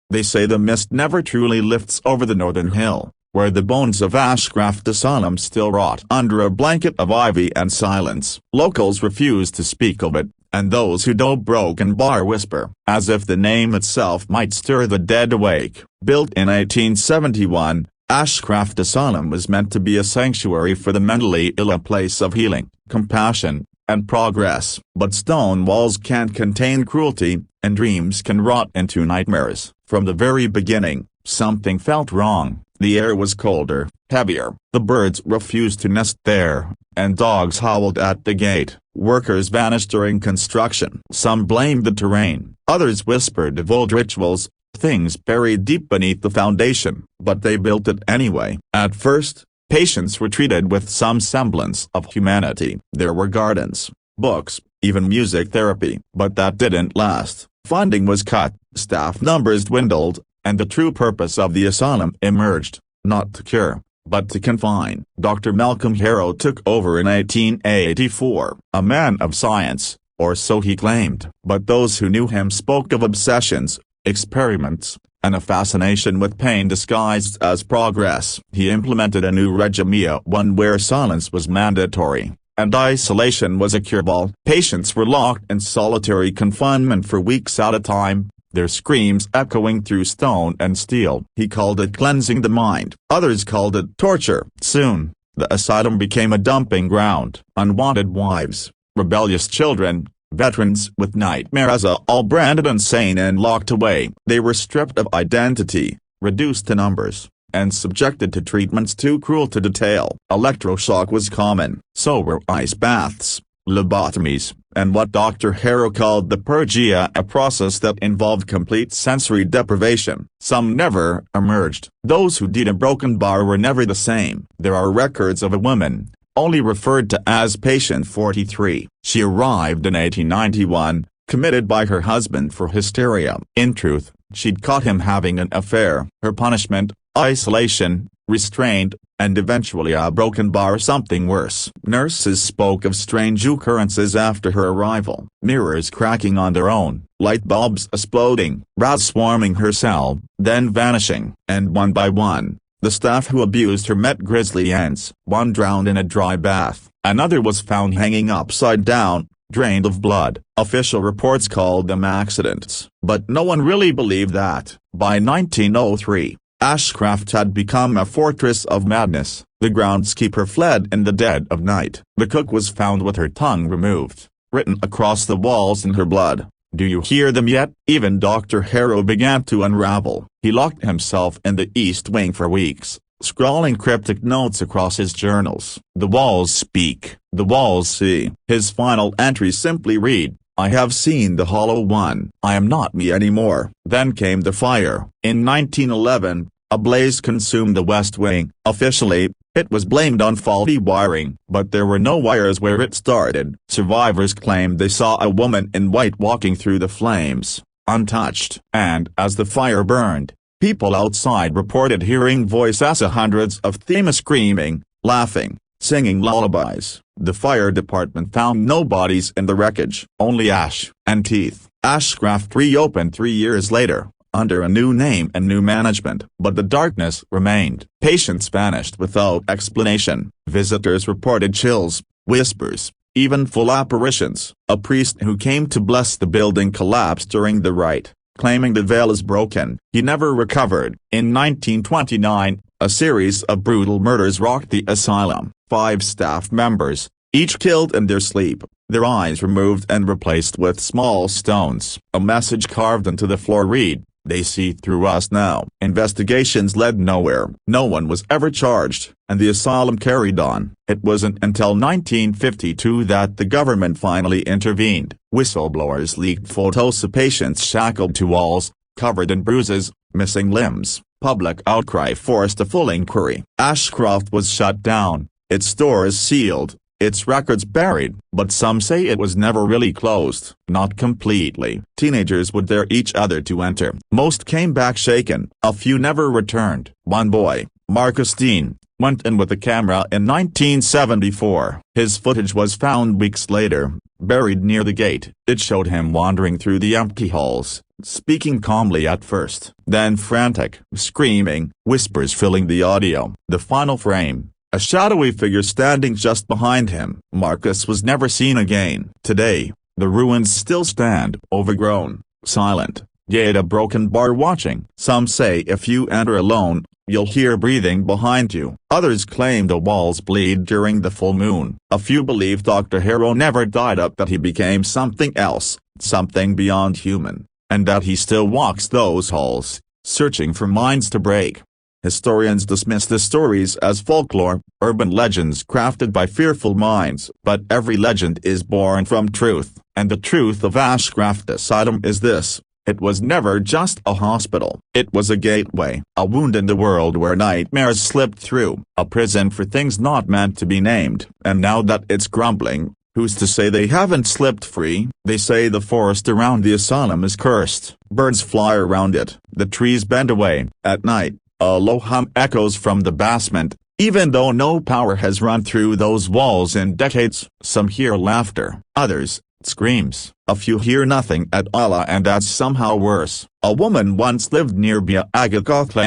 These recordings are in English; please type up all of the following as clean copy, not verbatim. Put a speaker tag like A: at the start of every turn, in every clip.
A: They say the mist never truly lifts over the northern hill, where the bones of Ashcroft Asylum still rot under a blanket of ivy and silence. Locals refuse to speak of it, and those who know Broken Bar whisper, as if the name itself might stir the dead awake. Built in 1871, Ashcroft Asylum was meant to be a sanctuary for the mentally ill, a place of healing, compassion, and progress. But stone walls can't contain cruelty, and dreams can rot into nightmares. From the very beginning, something felt wrong. The air was colder, heavier, the birds refused to nest there, and dogs howled at the gate. Workers vanished during construction. Some blamed the terrain, others whispered of old rituals, things buried deep beneath the foundation, but they built it anyway. At first, patients were treated with some semblance of humanity. There were gardens, books, even music therapy. But that didn't last. Funding was cut, staff numbers dwindled, and the true purpose of the asylum emerged, not to cure, but to confine. Dr. Malcolm Harrow took over in 1884, a man of science, or so he claimed. But those who knew him spoke of obsessions, experiments, and a fascination with pain disguised as progress. He implemented a new regime, one where silence was mandatory, and isolation was a cure-all. Patients were locked in solitary confinement for weeks at a time, their screams echoing through stone and steel. He called it cleansing the mind. Others called it torture. Soon, the asylum became a dumping ground. Unwanted wives, rebellious children, veterans with nightmares, all branded insane and locked away. They were stripped of identity, reduced to numbers, and subjected to treatments too cruel to detail. Electroshock was common. So were ice baths, lobotomies, and what Dr. Harrow called the purgia, a process that involved complete sensory deprivation. Some never emerged. Those who did a Broken Bar were never the same. There are records of a woman, only referred to as Patient 43. She arrived in 1891, committed by her husband for hysteria. In truth, she'd caught him having an affair. Her punishment: isolation, restraint, and eventually a Broken Bar, something worse. Nurses spoke of strange occurrences after her arrival. Mirrors cracking on their own, light bulbs exploding, rats swarming her cell, then vanishing. And one by one, the staff who abused her met grisly ends. One drowned in a dry bath. Another was found hanging upside down, drained of blood. Official reports called them accidents. But no one really believed that. By 1903, Ashcroft had become a fortress of madness. The groundskeeper fled in the dead of night. The cook was found with her tongue removed, written across the walls in her blood. Do you hear them yet? Even Dr. Harrow began to unravel. He locked himself in the East Wing for weeks, scrawling cryptic notes across his journals. The walls speak, the walls see. His final entries simply read, I have seen the Hollow One. I am not me anymore. Then came the fire. In 1911, a blaze consumed the West Wing. Officially, it was blamed on faulty wiring, but there were no wires where it started. Survivors claimed they saw a woman in white walking through the flames, untouched. And as the fire burned, people outside reported hearing voices, hundreds of them screaming, laughing, singing lullabies. The fire department found no bodies in the wreckage, only ash and teeth. Ashcroft reopened 3 years later, under a new name and new management. But the darkness remained. Patients vanished without explanation. Visitors reported chills, whispers, even full apparitions. A priest who came to bless the building collapsed during the rite, claiming the veil is broken. He never recovered. In 1929, a series of brutal murders rocked the asylum. 5 staff members, each killed in their sleep, their eyes removed and replaced with small stones. A message carved into the floor read, "They see through us now." Investigations led nowhere. No one was ever charged, and the asylum carried on. It wasn't until 1952 that the government finally intervened. Whistleblowers leaked photos of patients shackled to walls, covered in bruises, missing limbs. Public outcry forced a full inquiry. Ashcroft was shut down, its stores sealed, its records buried. But some say it was never really closed. Not completely. Teenagers would dare each other to enter. Most came back shaken. A few never returned. One boy, Marcus Dean, went in with a camera in 1974. His footage was found weeks later, buried near the gate. It showed him wandering through the empty halls, speaking calmly at first, then frantic, screaming, whispers filling the audio. The final frame, a shadowy figure standing just behind him. Marcus was never seen again. Today, the ruins still stand, overgrown, silent, yet a broken bar watching. Some say if you enter alone, you'll hear breathing behind you. Others claim the walls bleed during the full moon. A few believe Dr. Harrow never died up, that he became something else, something beyond human, and that he still walks those halls, searching for minds to break. Historians dismiss the stories as folklore, urban legends crafted by fearful minds. But every legend is born from truth, and the truth of Ashcroft Asylum is this: it was never just a hospital. It was a gateway, a wound in the world where nightmares slipped through, a prison for things not meant to be named. And now that it's crumbling, who's to say they haven't slipped free? They say the forest around the asylum is cursed. Birds fly around it, the trees bend away. At night, a low hum echoes from the basement, even though no power has run through those walls in decades. Some hear laughter, others, screams. A few hear nothing at all, and that's somehow worse. A woman once lived nearby Ashcroft,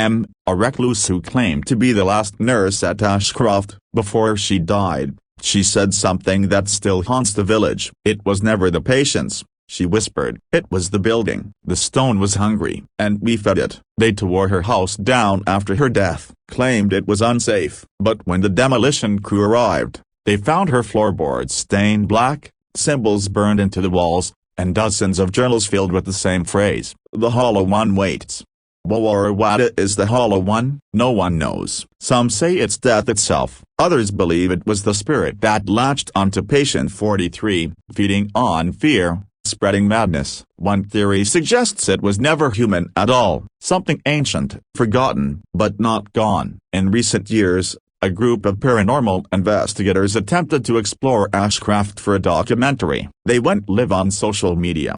A: a recluse who claimed to be the last nurse at Ashcroft. Before she died, she said something that still haunts the village. It was never the patients, she whispered. It was the building. The stone was hungry, and we fed it. They tore her house down after her death, claimed it was unsafe. But when the demolition crew arrived, they found her floorboards stained black, symbols burned into the walls, and dozens of journals filled with the same phrase: "The Hollow One waits." What is the Hollow One? No one knows. Some say it's death itself. Others believe it was the spirit that latched onto patient 43, feeding on fear, spreading madness. One theory suggests it was never human at all, something ancient, forgotten, but not gone. In recent years, a group of paranormal investigators attempted to explore Ashcroft for a documentary. They went live on social media.